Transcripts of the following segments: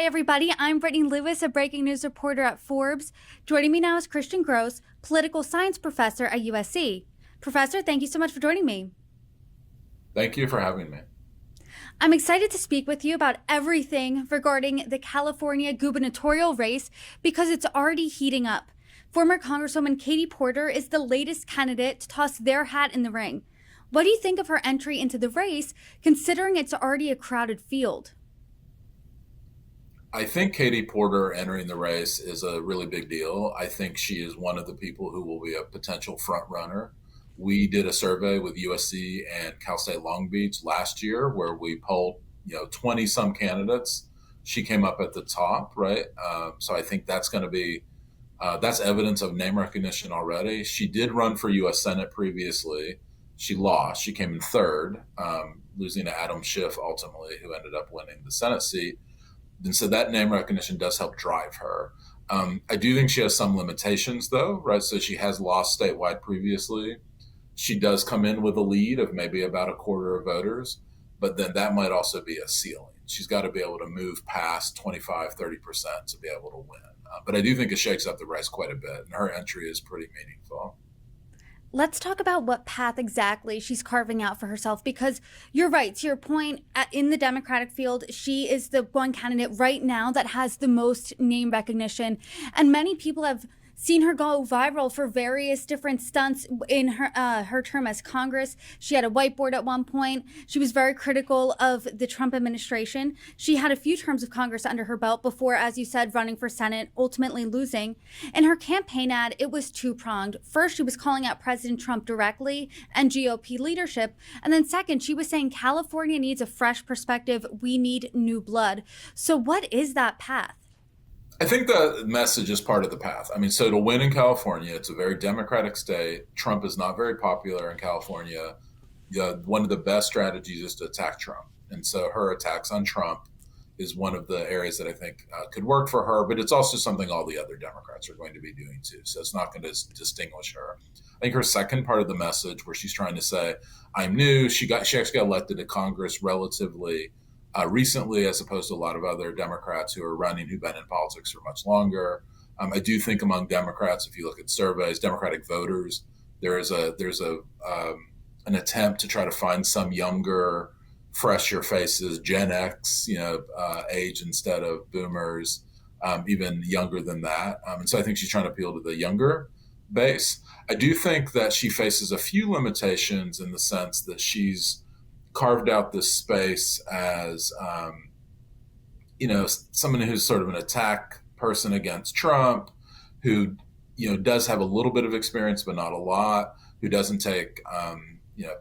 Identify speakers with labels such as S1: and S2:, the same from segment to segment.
S1: everybody. I'm Brittany Lewis, a breaking news reporter at Forbes. Joining me now is Grose, political science professor at USC. Professor, thank you so much for joining me.
S2: Thank you for having me.
S1: I'm excited to speak with you about everything regarding the California gubernatorial race because it's already heating up. Former Congresswoman Katie Porter is the latest candidate to toss their hat in the ring. What do you think of her entry into the race, considering it's already a crowded field?
S2: I think Katie Porter entering the race is a really big deal. I think she is one of the people who will be a potential front runner. We did a survey with USC and Cal State Long Beach last year where we polled, 20 some candidates. She came up at the top, right? So I think that's going to be that's evidence of name recognition already. She did run for U.S. Senate previously. She lost. She came in third, losing to Adam Schiff ultimately, who ended up winning the Senate seat. And so that name recognition does help drive her. I do think she has some limitations, though, right? So she has lost statewide previously. She does come in with a lead of maybe about a quarter of voters, but then that might also be a ceiling. She's got to be able to move past 25, 30% to be able to win. But I do think it shakes up the race quite a bit, and her entry is pretty meaningful.
S1: Let's talk about what path exactly she's carving out for herself, because you're right. To your point, in the Democratic field, she is the one candidate right now that has the most name recognition. And many people have seen her go viral for various different stunts in her term as Congress. She had a whiteboard at one point. She was very critical of the Trump administration. She had a few terms of Congress under her belt before, as you said, running for Senate, ultimately losing. In her campaign ad, it was two-pronged. First, she was calling out President Trump directly and GOP leadership. And then second, she was saying California needs a fresh perspective. We need new blood. So what is that path?
S2: I think the message is part of the path. I mean, so to win in California, it's a very Democratic state. Trump is not very popular in California. One of the best strategies is to attack Trump. And so her attacks on Trump is one of the areas that I think could work for her, but it's also something all the other Democrats are going to be doing too. So it's not going to distinguish her. I think her second part of the message where she's trying to say, I'm new, she actually got elected to Congress relatively recently, as opposed to a lot of other Democrats who are running who've been in politics for much longer. I do think among Democrats, if you look at surveys, Democratic voters, there's an attempt to try to find some younger, fresher faces, Gen X, age instead of boomers, even younger than that. And so I think she's trying to appeal to the younger base. I do think that she faces a few limitations in the sense that she's carved out this space as, someone who's sort of an attack person against Trump, who, does have a little bit of experience, but not a lot, who doesn't take,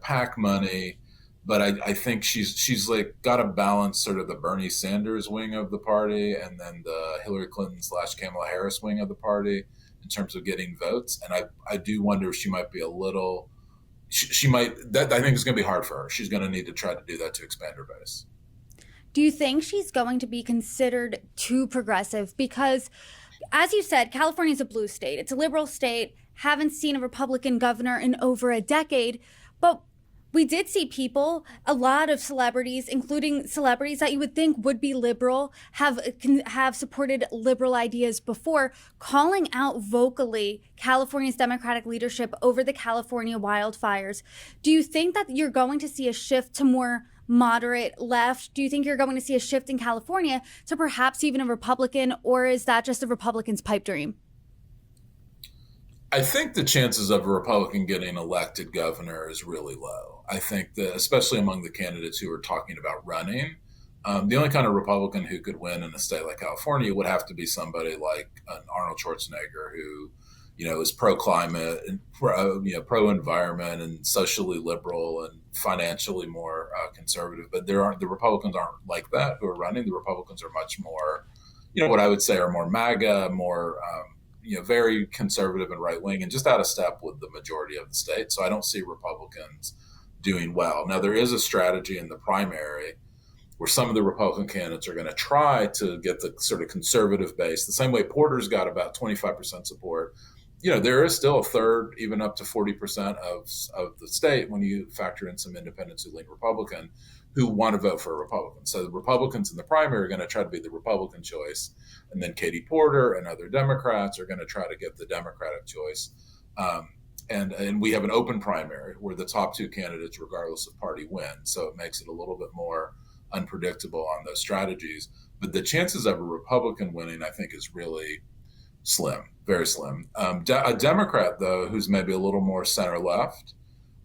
S2: PAC money. But I think she's like got to balance sort of the Bernie Sanders wing of the party and then the Hillary Clinton / Kamala Harris wing of the party in terms of getting votes. And I do wonder if she might be a little, she might, that I think is going to be hard for her. She's going to need to try to do that to expand her base.
S1: Do you think she's going to be considered too progressive? Because, as you said, California is a blue state. It's a liberal state. Haven't seen a Republican governor in over a decade. But we did see people, a lot of celebrities, including celebrities that you would think would be liberal, have supported liberal ideas before, calling out vocally California's Democratic leadership over the California wildfires. Do you think that you're going to see a shift to more moderate left? Do you think you're going to see a shift in California to perhaps even a Republican, or is that just a Republican's pipe dream?
S2: I think the chances of a Republican getting elected governor is really low. I think that, especially among the candidates who are talking about running, the only kind of Republican who could win in a state like California would have to be somebody like an Arnold Schwarzenegger, who, is pro-climate and pro-environment and socially liberal and financially more conservative. But the Republicans aren't like that who are running. The Republicans are much more, what I would say are more MAGA, more very conservative and right wing, and just out of step with the majority of the state. So I don't see Republicans doing well. Now, there is a strategy in the primary where some of the Republican candidates are going to try to get the sort of conservative base, the same way Porter's got about 25% support. There is still a third, even up to 40% of the state, when you factor in some independents who lean Republican, who want to vote for a Republican. So the Republicans in the primary are going to try to be the Republican choice, and then Katie Porter and other Democrats are going to try to get the Democratic choice. And we have an open primary where the top two candidates, regardless of party, win. So it makes it a little bit more unpredictable on those strategies. But the chances of a Republican winning, I think, is really slim, very slim. A Democrat, though, who's maybe a little more center left,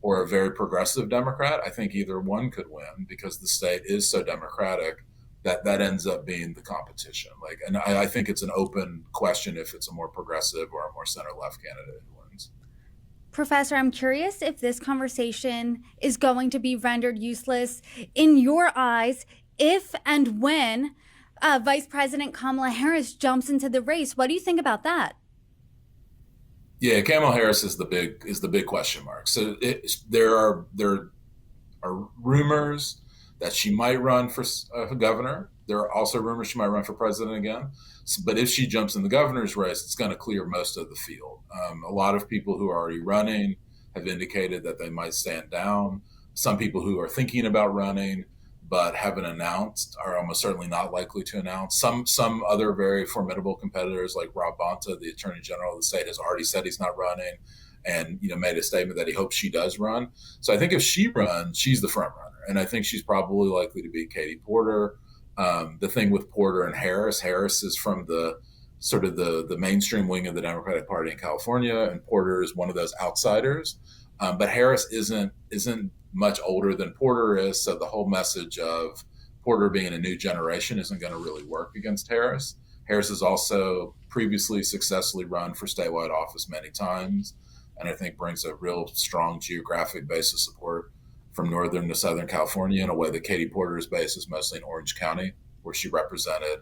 S2: or a very progressive Democrat, I think either one could win because the state is so Democratic that ends up being the competition. And I think it's an open question if it's a more progressive or a more center left candidate who wins.
S1: Professor, I'm curious if this conversation is going to be rendered useless in your eyes if and when Vice President Kamala Harris jumps into the race. What do you think about that?
S2: Yeah, Kamala Harris is the big question mark. So there are rumors that she might run for governor. There are also rumors she might run for president again. But if she jumps in the governor's race, it's going to clear most of the field. A lot of people who are already running have indicated that they might stand down. Some people who are thinking about running but haven't announced are almost certainly not likely to announce. Some other very formidable competitors, like Rob Bonta, the Attorney General of the state, has already said he's not running, and made a statement that he hopes she does run. So I think if she runs, she's the front runner, and I think she's probably likely to be Katie Porter. The thing with Porter and Harris is from the sort of the mainstream wing of the Democratic Party in California, and Porter is one of those outsiders. But Harris isn't much older than Porter is, so the whole message of Porter being a new generation isn't going to really work against Harris. Harris has also previously successfully run for statewide office many times, and I think brings a real strong geographic base of support from northern to southern California in a way that Katie Porter's base is mostly in Orange County, where she represented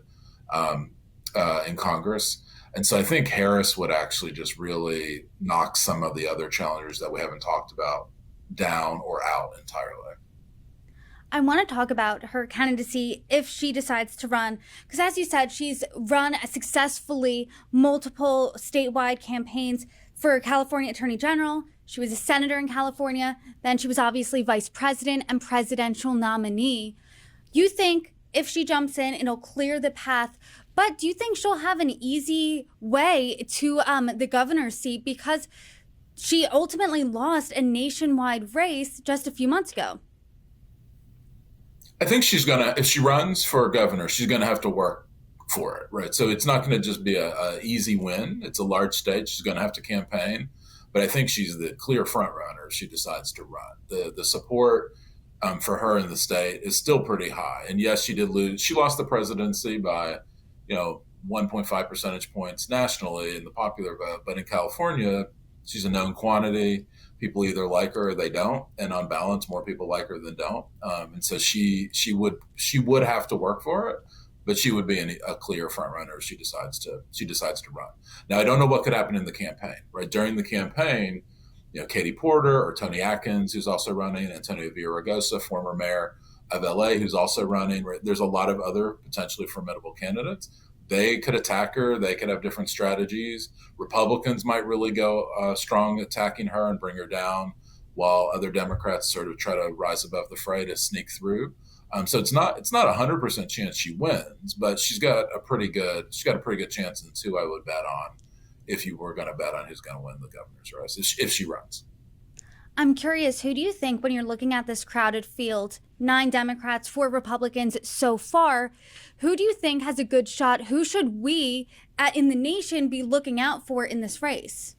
S2: in Congress. And so I think Harris would actually just really knock some of the other challengers that we haven't talked about down or out entirely.
S1: I want to talk about her candidacy if she decides to run, because as you said, she's run successfully multiple statewide campaigns for California Attorney General. She was a senator in California. Then she was obviously vice president and presidential nominee. You think if she jumps in, it'll clear the path. But do you think she'll have an easy way to the governor's seat? Because she ultimately lost a nationwide race just a few months ago.
S2: I think if she runs for governor, she's going to have to work for it, right? So it's not going to just be a easy win. It's a large state. She's going to have to campaign. But I think she's the clear front runner if she decides to run. The support for her in the state is still pretty high. And yes, she did lose. She lost the presidency by, 1.5 percentage points nationally in the popular vote. But in California, she's a known quantity. People either like her or they don't, and on balance, more people like her than don't. And so she would have to work for it, but she would be a clear front runner if she decides to run. Now, I don't know what could happen in the campaign. Right during the campaign, Katie Porter or Tony Atkins, who's also running, Antonio Villaraigosa, former mayor of LA, who's also running. Right, there's a lot of other potentially formidable candidates. They could attack her. They could have different strategies. Republicans might really go strong attacking her and bring her down, while other Democrats sort of try to rise above the fray to sneak through. So it's not 100% chance she wins, but she's got a pretty good chance, and who I would bet on if you were going to bet on who's going to win the governor's race if she runs.
S1: I'm curious, who do you think, when you're looking at this crowded field, 9 Democrats, 4 Republicans so far, who do you think has a good shot? Who should we in the nation be looking out for in this race?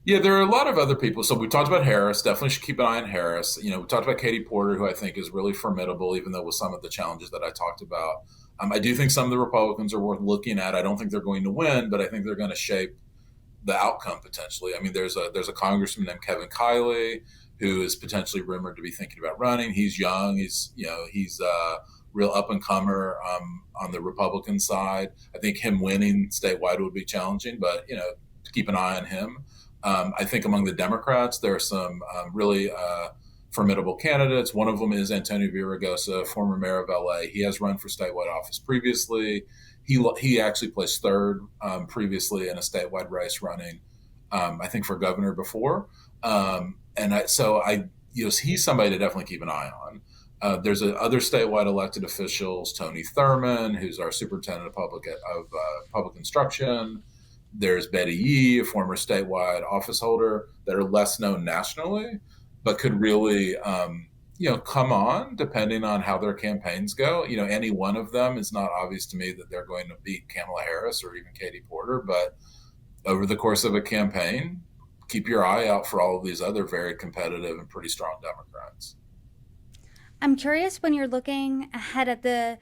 S2: Yeah, there are a lot of other people. So we talked about Harris. Definitely should keep an eye on Harris. We talked about Katie Porter, who I think is really formidable, even though with some of the challenges that I talked about. I do think some of the Republicans are worth looking at. I don't think they're going to win, but I think they're going to shape the outcome potentially. I mean, there's a congressman named Kevin Kiley who is potentially rumored to be thinking about running. He's young. He's a real up and comer on the Republican side. I think him winning statewide would be challenging, but keep an eye on him. I think among the Democrats, there are some really formidable candidates. One of them is Antonio Villaraigosa, former mayor of LA. He has run for statewide office previously. He actually placed third previously in a statewide race running, I think, for governor before. So he's somebody to definitely keep an eye on. There's other statewide elected officials, Tony Thurmond, who's our superintendent of public instruction. There's Betty Yee, a former statewide office holder, that are less known nationally, but could really, come on depending on how their campaigns go. Any one of them is not obvious to me that they're going to beat Kamala Harris or even Katie Porter, but over the course of a campaign, keep your eye out for all of these other very competitive and pretty strong Democrats.
S1: I'm curious, when you're looking ahead at the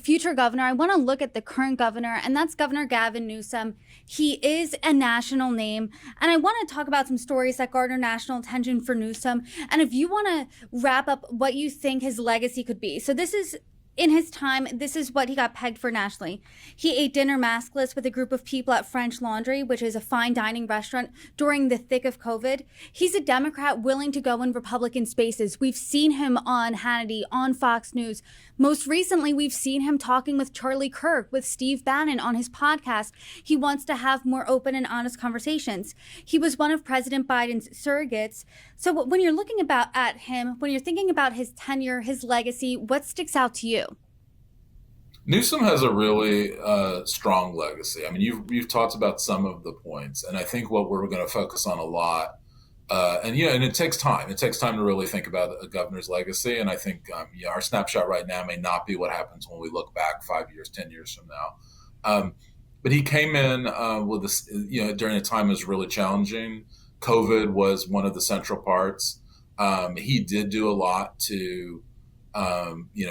S1: future governor, I want to look at the current governor, and that's Governor Gavin Newsom. He is a national name, and I want to talk about some stories that garner national attention for Newsom. And if you want to wrap up what you think his legacy could be. So this is, in his time, this is what he got pegged for nationally. He ate dinner maskless with a group of people at French Laundry, which is a fine dining restaurant, during the thick of COVID. He's a Democrat willing to go in Republican spaces. We've seen him on Hannity, on Fox News. Most recently, we've seen him talking with Charlie Kirk, with Steve Bannon on his podcast. He wants to have more open and honest conversations. He was one of President Biden's surrogates. So when you're looking at him, when you're thinking about his tenure, his legacy, what sticks out to you?
S2: Newsom has a really strong legacy. I mean, you've talked about some of the points, and I think what we're going to focus on a lot, and it takes time. It takes time to really think about a governor's legacy, and I think our snapshot right now may not be what happens when we look back 5 years, 10 years from now. But he came in with this, during a time that was really challenging. COVID was one of the central parts. He did do a lot to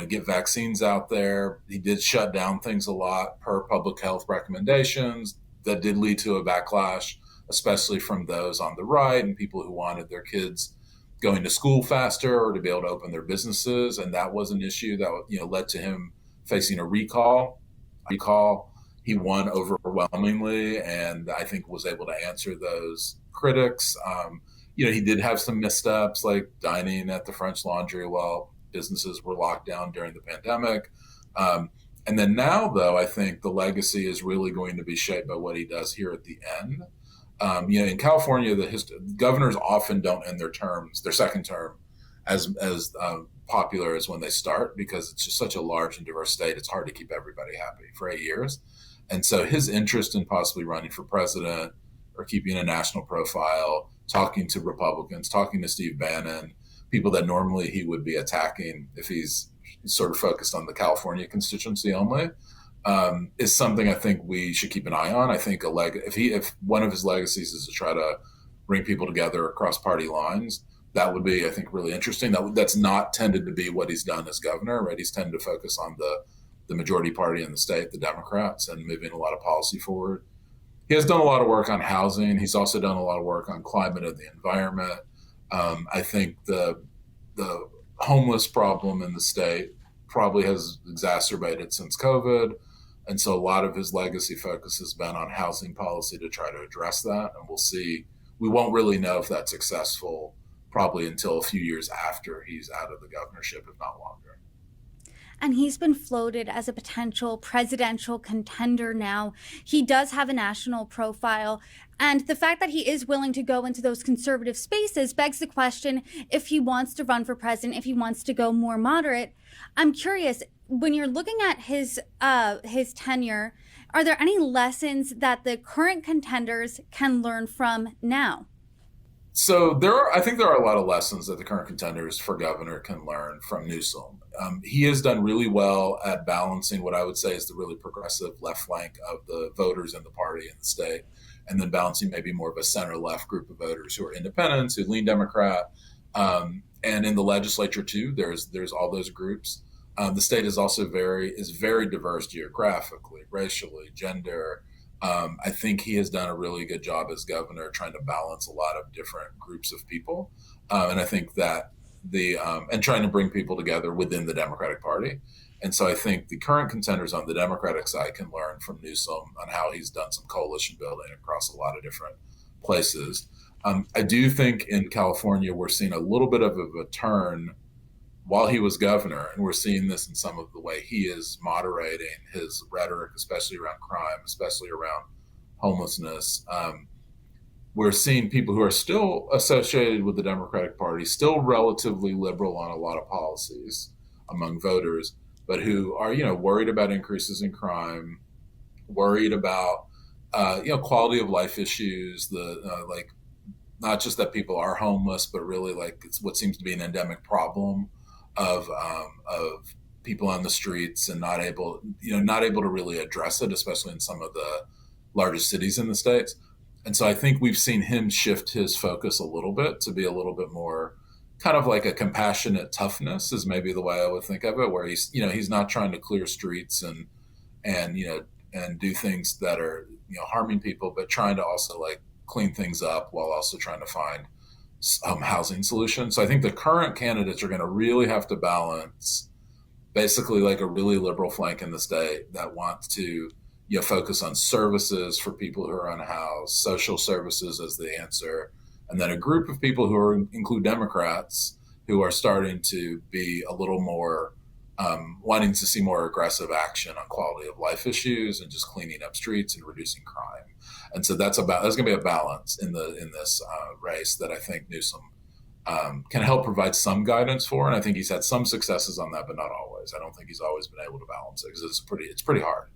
S2: get vaccines out there. He did shut down things a lot per public health recommendations. That did lead to a backlash, especially from those on the right and people who wanted their kids going to school faster or to be able to open their businesses. And that was an issue that led to him facing a recall. He won overwhelmingly, and I think was able to answer those critics. He did have some missteps, like dining at the French Laundry while businesses were locked down during the pandemic. And then now, though, I think the legacy is really going to be shaped by what he does here at the end. In California, governors often don't end their second term, as popular as when they start, because it's just such a large and diverse state. It's hard to keep everybody happy for 8 years. And so his interest in possibly running for president or keeping a national profile, talking to Republicans, talking to Steve Bannon, people that normally he would be attacking if he's sort of focused on the California constituency only, is something I think we should keep an eye on. I think if one of his legacies is to try to bring people together across party lines, that would be, I think, really interesting. That's not tended to be what he's done as governor, right? He's tended to focus on the majority party in the state, the Democrats, and moving a lot of policy forward. He has done a lot of work on housing. He's also done a lot of work on climate and the environment. I think the homeless problem in the state probably has exacerbated since COVID. And so a lot of his legacy focus has been on housing policy to try to address that. And we'll see. We won't really know if that's successful probably until a few years after he's out of the governorship, if not longer.
S1: And he's been floated as a potential presidential contender now. He does have a national profile. And the fact that he is willing to go into those conservative spaces begs the question if he wants to run for president, if he wants to go more moderate. I'm curious, when you're looking at his tenure, are there any lessons that the current contenders can learn from now?
S2: So I think there are a lot of lessons that the current contenders for governor can learn from Newsom. He has done really well at balancing what I would say is the really progressive left flank of the voters in the party in the state, and then balancing maybe more of a center-left group of voters who are independents, who lean Democrat. And in the legislature, too, there's all those groups. The state is also very diverse geographically, racially, gender. I think he has done a really good job as governor trying to balance a lot of different groups of people. And I think that and trying to bring people together within the Democratic Party. And so I think the current contenders on the Democratic side can learn from Newsom on how he's done some coalition building across a lot of different places. I do think in California, we're seeing a little bit of a turn while he was governor, and we're seeing this in some of the way he is moderating his rhetoric, especially around crime, especially around homelessness. We're seeing people who are still associated with the Democratic Party, still relatively liberal on a lot of policies, among voters, but who are, worried about increases in crime, worried about, quality of life issues, like not just that people are homeless, but really like it's what seems to be an endemic problem of people on the streets and not able to really address it, especially in some of the largest cities in the states. And so I think we've seen him shift his focus a little bit to be a little bit more kind of like a compassionate toughness is maybe the way I would think of it, where he's not trying to clear streets and do things that are, harming people, but trying to also like clean things up while also trying to find housing solutions. So I think the current candidates are going to really have to balance basically like a really liberal flank in the state that wants to focus on services for people who are unhoused, social services as the answer, and then a group of people include Democrats who are starting to be a little more wanting to see more aggressive action on quality of life issues and just cleaning up streets and reducing crime. And so that's going to be a balance in this race that I think Newsom can help provide some guidance for, and I think he's had some successes on that, but not always. I don't think he's always been able to balance it because it's pretty hard.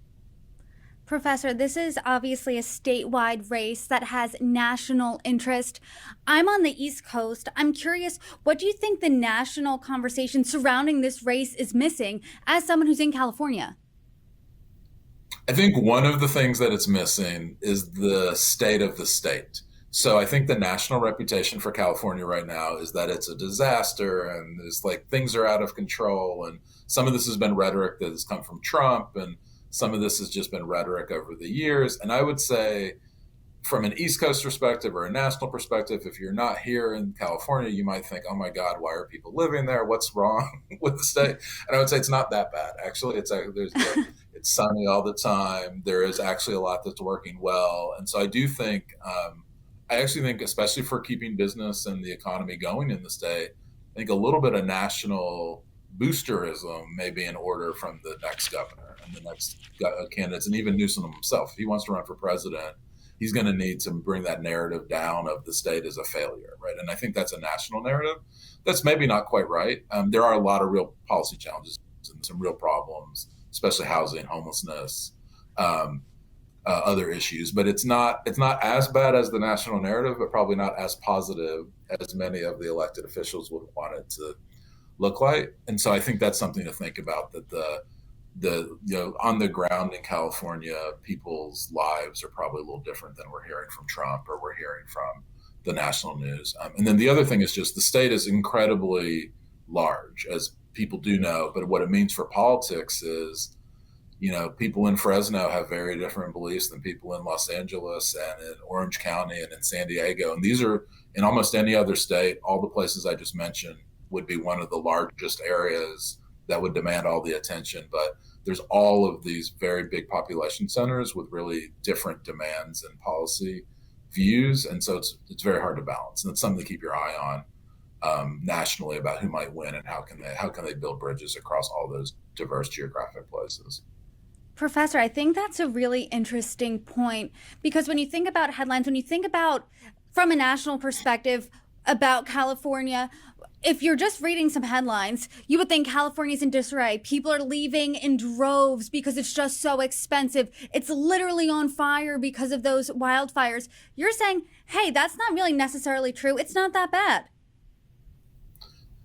S1: Professor, this is obviously a statewide race that has national interest. I'm on the East Coast. I'm curious, what do you think the national conversation surrounding this race is missing as someone who's in California?
S2: I think one of the things that it's missing is the state of the state. So I think the national reputation for California right now is that it's a disaster and it's like things are out of control. And some of this has been rhetoric that has come from Trump, and some of this has just been rhetoric over the years. And I would say from an East Coast perspective or a national perspective, if you're not here in California, you might think, oh my God, why are people living there? What's wrong with the state? And I would say it's not that bad. Actually, it's sunny all the time. There is actually a lot that's working well. And so I do think, I actually think, especially for keeping business and the economy going in the state, I think a little bit of national boosterism may be in order from the next governor and the next candidates, and even Newsom himself. If he wants to run for president, he's going to need to bring that narrative down of the state as a failure, right? And I think that's a national narrative that's maybe not quite right. There are a lot of real policy challenges and some real problems, especially housing, homelessness, other issues. But it's not as bad as the national narrative, but probably not as positive as many of the elected officials would want it to look like. And so I think that's something to think about, that the on the ground in California, people's lives are probably a little different than we're hearing from Trump or we're hearing from the national news. And then the other thing is just the state is incredibly large, as people do know, but what it means for politics is, people in Fresno have very different beliefs than people in Los Angeles and in Orange County and in San Diego. And these are, in almost any other state, all the places I just mentioned would be one of the largest areas that would demand all the attention. But there's all of these very big population centers with really different demands and policy views. And so it's very hard to balance. And it's something to keep your eye on nationally about who might win and how can they build bridges across all those diverse geographic places.
S1: Professor, I think that's a really interesting point, because when you think about headlines, when you think about from a national perspective about California, if you're just reading some headlines, you would think California's in disarray. People are leaving in droves because it's just so expensive. It's literally on fire because of those wildfires. You're saying, hey, that's not really necessarily true. It's not that bad.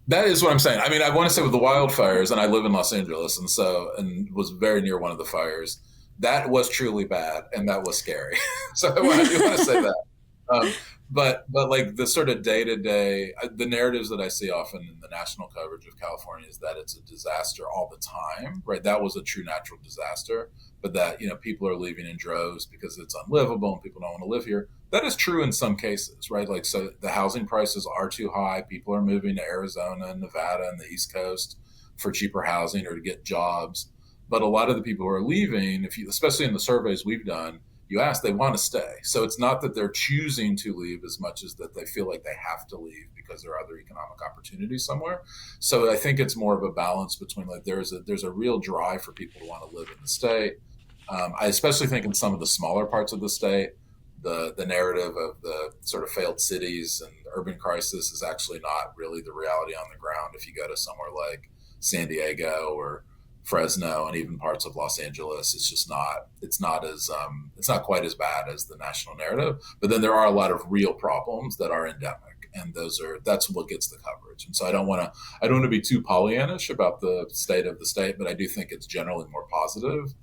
S2: That is what I'm saying. I mean, I want to say with the wildfires, and I live in Los Angeles, and was very near one of the fires. That was truly bad, and that was scary. So I do want to say that. But like the sort of day-to-day, the narratives that I see often in the national coverage of California is that it's a disaster all the time, right? That was a true natural disaster, but that, people are leaving in droves because it's unlivable and people don't want to live here. That is true in some cases, right? Like, so the housing prices are too high. People are moving to Arizona and Nevada and the East Coast for cheaper housing or to get jobs. But a lot of the people who are leaving, especially in the surveys we've done, you ask, they want to stay. So it's not that they're choosing to leave as much as that they feel like they have to leave because there are other economic opportunities somewhere. So I think it's more of a balance between, like, there's a real drive for people to want to live in the state. I especially think in some of the smaller parts of the state, the narrative of the sort of failed cities and urban crisis is actually not really the reality on the ground. If you go to somewhere like San Diego or Fresno and even parts of Los Angeles. It's not quite as bad as the national narrative. But then there are a lot of real problems that are endemic, and that's what gets the coverage. And so I don't want to be too Pollyannish about the state of the state, but I do think it's generally more positive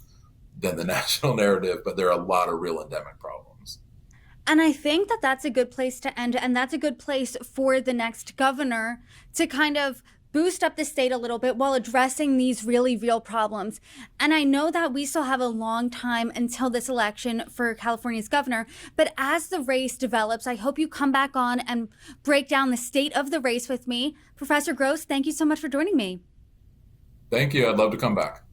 S2: than the national narrative. But there are a lot of real endemic problems.
S1: And I think that that's a good place to end. And that's a good place for the next governor to kind of boost up the state a little bit while addressing these really real problems. And I know that we still have a long time until this election for California's governor, but as the race develops, I hope you come back on and break down the state of the race with me. Professor Grose, thank you so much for joining me.
S2: Thank you. I'd love to come back.